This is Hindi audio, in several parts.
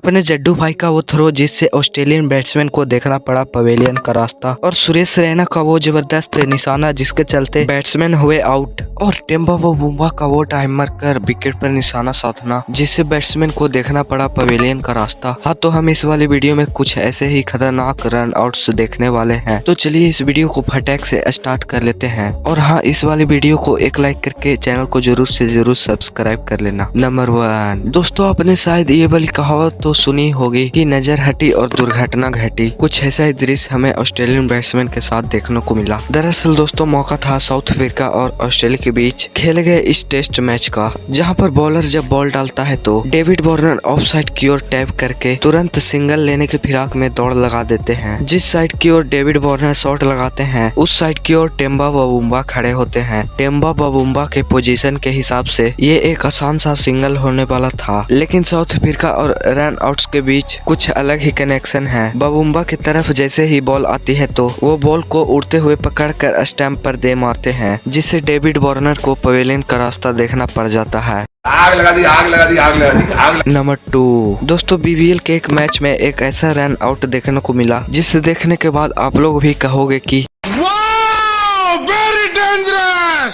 अपने जड्डू भाई का वो थ्रो जिससे ऑस्ट्रेलियन बैट्समैन को देखना पड़ा पवेलियन का रास्ता, और सुरेश रैना का वो जबरदस्त निशाना जिसके चलते बैट्समैन हुए आउट, और टेम्बा बुम्बा का वो टाइमर कर विकेट पर निशाना साधना जिससे बैट्समैन को देखना पड़ा पवेलियन का रास्ता। हाँ, तो हम इस वाले वीडियो में कुछ ऐसे ही खतरनाक रन आउट्स देखने वाले हैं, तो चलिए इस वीडियो को फटाक से स्टार्ट कर लेते हैं। और हाँ, इस वाले वीडियो को एक लाइक करके चैनल को जरूर से जरूर सब्सक्राइब कर लेना। नंबर 1 दोस्तों, आपने शायद ये वाली कहावत तो सुनी होगी कि नजर हटी और दुर्घटना घटी। कुछ ऐसा ही दृश्य हमें ऑस्ट्रेलियन बैट्समैन के साथ देखने को मिला। दरअसल दोस्तों, मौका था साउथ अफ्रीका और ऑस्ट्रेलिया के बीच खेले गए इस टेस्ट मैच का, जहां पर बॉलर जब बॉल डालता है तो डेविड वार्नर ऑफ साइड की ओर टैप करके तुरंत सिंगल लेने की फिराक में दौड़ लगा देते हैं। जिस साइड की ओर डेविड वार्नर शॉट लगाते हैं उस साइड की ओर टेम्बा बुम्बा खड़े होते हैं। टेम्बा बुम्बा के पोजीशन के हिसाब से ये एक आसान सा सिंगल होने वाला था, लेकिन साउथ अफ्रीका और रन आउट्स के बीच कुछ अलग ही कनेक्शन है। बुम्बा की तरफ जैसे ही बॉल आती है तो वो बॉल को उड़ते हुए पकड़कर स्टंप पर दे मारते हैं, जिससे डेविड वार्नर को पवेलियन का रास्ता देखना पड़ जाता है। आग लगा दी, आग लगा दी, आग लगा दी, आग। नंबर 2 दोस्तों, बीबीएल के एक मैच में एक ऐसा रन आउट देखने को मिला जिसे देखने के बाद आप लोग भी कहोगे कि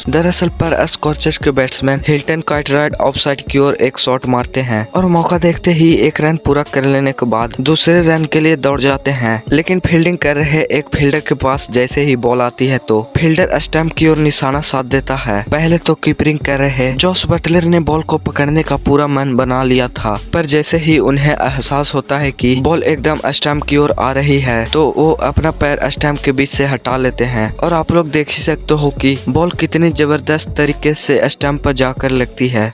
दरअसल पर स्कॉचेस के batsman Hilton Cartwright of side की ओर एक शॉट मारते हैं और मौका देखते ही एक रन पूरा कर लेने के बाद दूसरे रन के लिए दौड़ जाते हैं, लेकिन फील्डिंग कर रहे एक फील्डर के पास जैसे ही बॉल आती है तो फील्डर स्टंप की ओर निशाना साध देता है। पहले तो कीपिंग कर रहे जॉस बटलर ने बॉल को पकड़ने का पूरा मन बना लिया था, पर जैसे ही उन्हें एहसास होता है कि बॉल एकदम स्टंप की ओर आ रही है तो वो अपना पैर स्टंप के बीच से हटा लेते हैं, और आप लोग देख ही सकते हो कि बॉल कितनी जबरदस्त तरीके से स्टंप पर जाकर लगती है।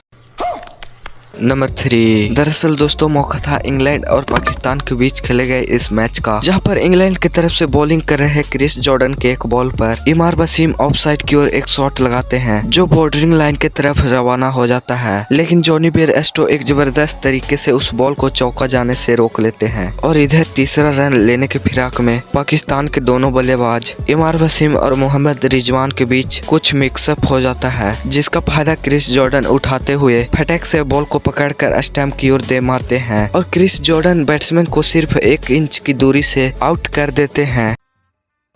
नंबर 3 दरअसल दोस्तों, मौका था इंग्लैंड और पाकिस्तान के बीच खेले गए इस मैच का, जहां पर इंग्लैंड की तरफ से बॉलिंग कर रहे क्रिस जॉर्डन के एक बॉल पर इमार वसीम ऑफ साइड की ओर एक शॉट लगाते हैं जो बॉर्डरिंग लाइन की तरफ रवाना हो जाता है, लेकिन जॉनी बेयरस्टो एक जबरदस्त तरीके से उस बॉल को चौका जाने से रोक लेते हैं, और इधर तीसरा रन लेने के फिराक में पाकिस्तान के दोनों बल्लेबाज इमार वसीम और मोहम्मद रिजवान के बीच कुछ मिक्सअप हो जाता है, जिसका फायदा क्रिस जॉर्डन उठाते हुए फटाक से बॉल को पकड़कर स्टंप की ओर दे मारते हैं, और क्रिस जॉर्डन बैट्समैन को सिर्फ 1 इंच की दूरी से आउट कर देते हैं।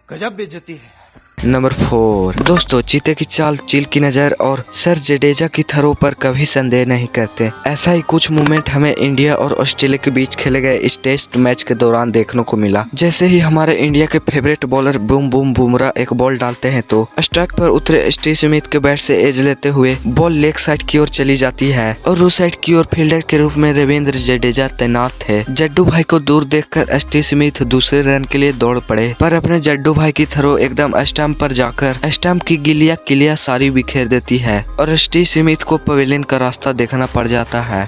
गजब बेइज्जती है। नंबर 4 दोस्तों, चीते की चाल, चील की नजर और सर जडेजा की थरों पर कभी संदेह नहीं करते। ऐसा ही कुछ मूवमेंट हमें इंडिया और ऑस्ट्रेलिया के बीच खेले गए इस टेस्ट मैच के दौरान देखने को मिला। जैसे ही हमारे इंडिया के फेवरेट बॉलर बुमराह एक बॉल डालते हैं तो स्ट्राइक पर उतरे स्टीव स्मिथ के बैट से एज लेते हुए बॉल लेग साइड की ओर चली जाती है, और उस साइड की ओर फील्डर के रूप में रविंद्र जडेजा तैनात थे। जड्डू भाई को दूर देखकर स्टीव स्मिथ दूसरे रन के लिए दौड़ पड़े, पर अपने जड्डू भाई की थरो एकदम स्टंप पर जाकर स्टंप की गिलिया सारी बिखेर देती है, और स्टीव स्मिथ को पवेलियन का रास्ता देखना पड़ जाता है।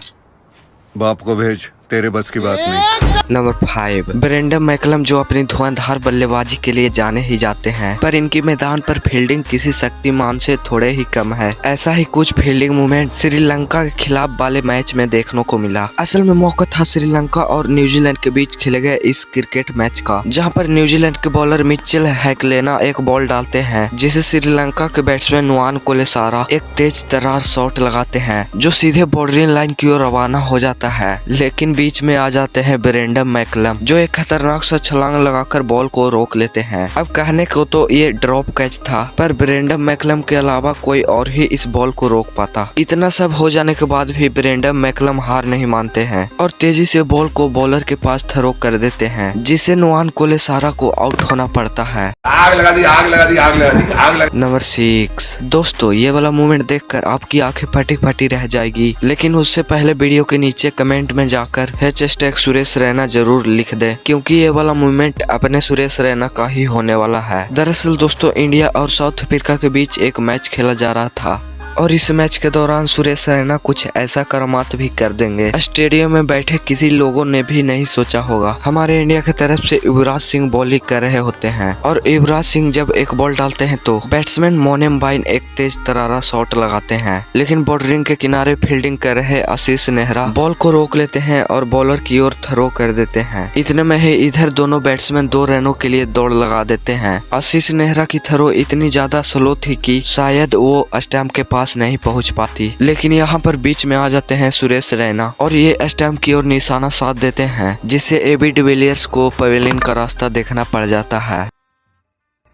बाप को भेज, तेरे बस की बात नहीं। नंबर 5 ब्रेंडन मैकलम, जो अपनी धुआंधार बल्लेबाजी के लिए जाने ही जाते हैं, पर इनकी मैदान पर फील्डिंग किसी शक्तिमान से थोड़े ही कम है। ऐसा ही कुछ फील्डिंग मूवमेंट श्रीलंका के खिलाफ वाले मैच में देखने को मिला। असल में मौका था श्रीलंका और न्यूजीलैंड के बीच खेले गए इस क्रिकेट मैच का, जहां पर न्यूजीलैंड के बॉलर मिचेल हैकलेना एक बॉल डालते हैं जिसे श्रीलंका के बैट्समैन नुआन कोलेसारा एक तेज तर्रार शॉट लगाते हैं जो सीधे बॉर्डरिंग लाइन की ओर रवाना हो जाता है, लेकिन बीच में आ जाते हैं ब्रेंडन मैकलम जो एक खतरनाक सा छलांग लगाकर बॉल को रोक लेते हैं। अब कहने को तो ये ड्रॉप कैच था, पर ब्रेंडन मैकलम के अलावा कोई और ही इस बॉल को रोक पाता। इतना सब हो जाने के बाद भी ब्रेंडन मैकलम हार नहीं मानते हैं और तेजी से बॉल को बॉलर के पास थ्रो कर देते हैं, जिससे नुआन कोलेसारा को आउट होना पड़ता है। आग लगा दी, आग लगा दी, आग लगा दी, आग लगा। नंबर 6 दोस्तों, ये वाला मूवमेंट देखकर आपकी आंखें फटी फटी रह जाएगी, लेकिन उससे पहले वीडियो के नीचे कमेंट में जाकर #, सुरेश रैना जरूर लिख दे, क्योंकि ये वाला मूवमेंट अपने सुरेश रैना का ही होने वाला है। दरअसल दोस्तों, इंडिया और साउथ अफ्रीका के बीच एक मैच खेला जा रहा था, और इस मैच के दौरान सुरेश रैना कुछ ऐसा करामात भी कर देंगे स्टेडियम में बैठे किसी लोगों ने भी नहीं सोचा होगा। हमारे इंडिया की तरफ से युवराज सिंह बॉलिंग कर रहे होते हैं, और युवराज सिंह जब एक बॉल डालते हैं तो बैट्समैन मोनेम बाइन एक तेज तरारा शॉट लगाते हैं, लेकिन बॉर्डरिंग के किनारे फील्डिंग कर रहे आशीष नेहरा बॉल को रोक लेते हैं और बॉलर की ओर थ्रो कर देते हैं। इतने में ही इधर दोनों बैट्समैन 2 रनों के लिए दौड़ लगा देते हैं। आशीष नेहरा की थ्रो इतनी ज्यादा स्लो थी कि शायद वो स्टंप के पास पास नहीं पहुंच पाती। लेकिन यहाँ पर बीच में आ जाते हैं सुरेश रैना और ये स्टंप की ओर निशाना साध देते हैं, जिससे एबी डिविलियर्स को पवेलियन का रास्ता देखना पड़ जाता है।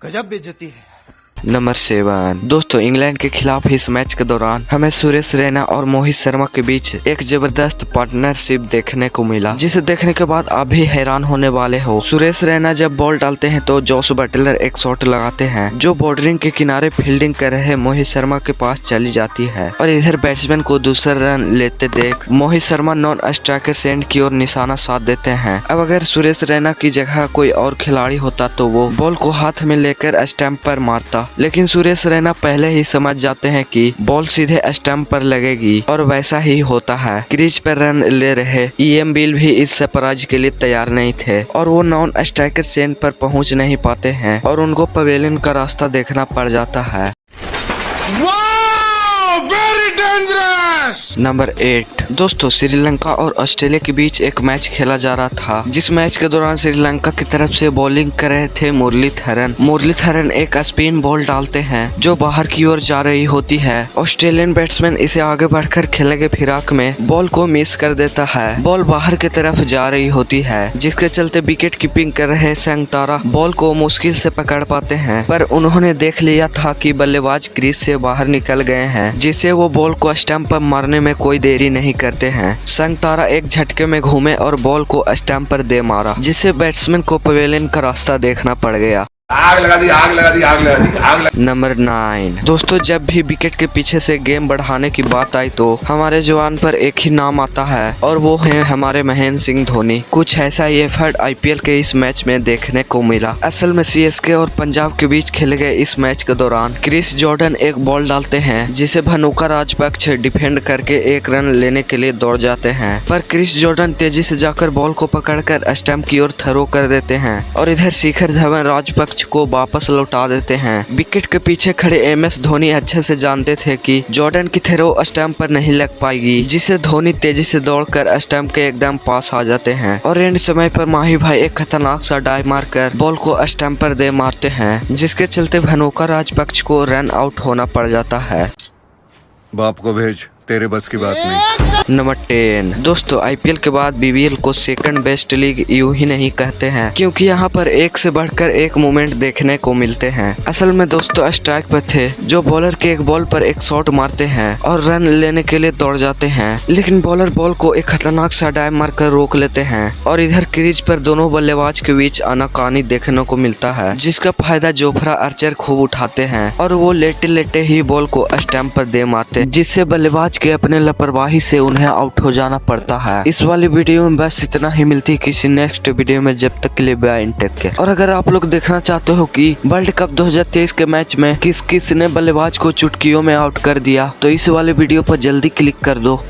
गजब बेइज्जती है। नंबर 7 दोस्तों, इंग्लैंड के खिलाफ इस मैच के दौरान हमें सुरेश रैना और मोहित शर्मा के बीच एक जबरदस्त पार्टनरशिप देखने को मिला, जिसे देखने के बाद आप भी हैरान होने वाले हो। सुरेश रैना जब बॉल डालते हैं तो जोस बटलर एक शॉट लगाते हैं जो बॉर्डरिंग के किनारे फील्डिंग कर रहे मोहित शर्मा के पास चली जाती है और इधर बैट्समैन को दूसरा रन लेते देख Mohit Sharma non striker send की ओर निशाना साध देते हैं। अब अगर सुरेश रैना की जगह कोई और खिलाड़ी होता तो वो बॉल को हाथ में लेकर स्टंप पर मारता, लेकिन सुरेश रैना पहले ही समझ जाते हैं कि बॉल सीधे स्टंप पर लगेगी और वैसा ही होता है। क्रीज पर रन ले रहे ईएम बिल भी इस सरप्राइज के लिए तैयार नहीं थे और वो नॉन स्ट्राइकर सेंड पर पहुंच नहीं पाते हैं और उनको पवेलियन का रास्ता देखना पड़ जाता है। नंबर 8 दोस्तों, श्रीलंका और ऑस्ट्रेलिया के बीच एक मैच खेला जा रहा था, जिस मैच के दौरान श्रीलंका की तरफ से बॉलिंग कर रहे थे मुरलीधरन एक स्पिन बॉल डालते हैं जो बाहर की ओर जा रही होती है। ऑस्ट्रेलियन बैट्समैन इसे आगे बढ़कर खेलने के फिराक में बॉल को मिस कर देता है। बॉल बाहर की तरफ जा रही होती है, जिसके चलते विकेट कीपिंग कर रहे संगतारा बॉल को मुश्किल से पकड़ पाते हैं, पर उन्होंने देख लिया था कि बल्लेबाज क्रीज से बाहर निकल गए हैं, जिससे वो बॉल को स्टंप पर मारने में कोई देरी नहीं करते हैं। संगतारा एक झटके में घूमे और बॉल को स्टंप पर दे मारा, जिससे बैट्समैन को पवेलियन का रास्ता देखना पड़ गया। आग लगा दी, आग लगा दी, आग लगा दी, आग लगा। नंबर 9 दोस्तों, जब भी विकेट के पीछे से गेम बढ़ाने की बात आई तो हमारे जवान पर एक ही नाम आता है और वो है हमारे महेंद्र सिंह धोनी। कुछ ऐसा ही एफर्ट आईपीएल के इस मैच में देखने को मिला। असल में सीएसके और पंजाब के बीच खेले गए इस मैच के दौरान क्रिस जॉर्डन एक बॉल डालते हैं, जिसे भनुका राजपक्ष डिफेंड करके एक रन लेने के लिए दौड़ जाते हैं, पर क्रिस जॉर्डन तेजी से जाकर बॉल को पकड़कर स्टंप की ओर थ्रो कर देते हैं और इधर शिखर धवन राजपक्ष को वापस लौटा देते हैं। विकेट के पीछे खड़े एमएस धोनी अच्छे से जानते थे कि जॉर्डन की थ्रो स्टंप पर नहीं लग पाएगी, जिसे धोनी तेजी से दौड़कर स्टंप के एकदम पास आ जाते हैं और एंड समय पर माही भाई एक खतरनाक सा डाइव मारकर बॉल को स्टंप पर दे मारते हैं, जिसके चलते भनुका राजपक्ष को रन आउट होना पड़ जाता है। बाप को भेज, तेरे बस की बात नहीं। नंबर 10 दोस्तों, आईपीएल के बाद बीबीएल को सेकंड बेस्ट लीग यूं ही नहीं कहते हैं, क्योंकि यहाँ पर एक से बढ़कर एक मोमेंट देखने को मिलते हैं। असल में दोस्तों स्ट्राइक पर थे जो बॉलर के एक बॉल पर एक शॉट मारते हैं और रन लेने के लिए दौड़ जाते हैं, लेकिन बॉलर बॉल को एक खतरनाक सा डाइव मारकर रोक लेते हैं और इधर क्रीज पर दोनों बल्लेबाज के बीच आनाकानी देखने को मिलता है, जिसका फायदा जोफ्रा आर्चर खूब उठाते हैं और वो लेटे लेटे ही बॉल को स्टंप पर दे मारते, जिससे बल्लेबाज के अपने लापरवाही से उन्हें आउट हो जाना पड़ता है। इस वाली वीडियो में बस इतना ही, मिलती है किसी नेक्स्ट वीडियो में, जब तक के लिए बाय एंड टेक केयर। और अगर आप लोग देखना चाहते हो कि वर्ल्ड कप 2023 के मैच में किस किस ने बल्लेबाज को चुटकियों में आउट कर दिया, तो इस वाले वीडियो पर जल्दी क्लिक कर दो।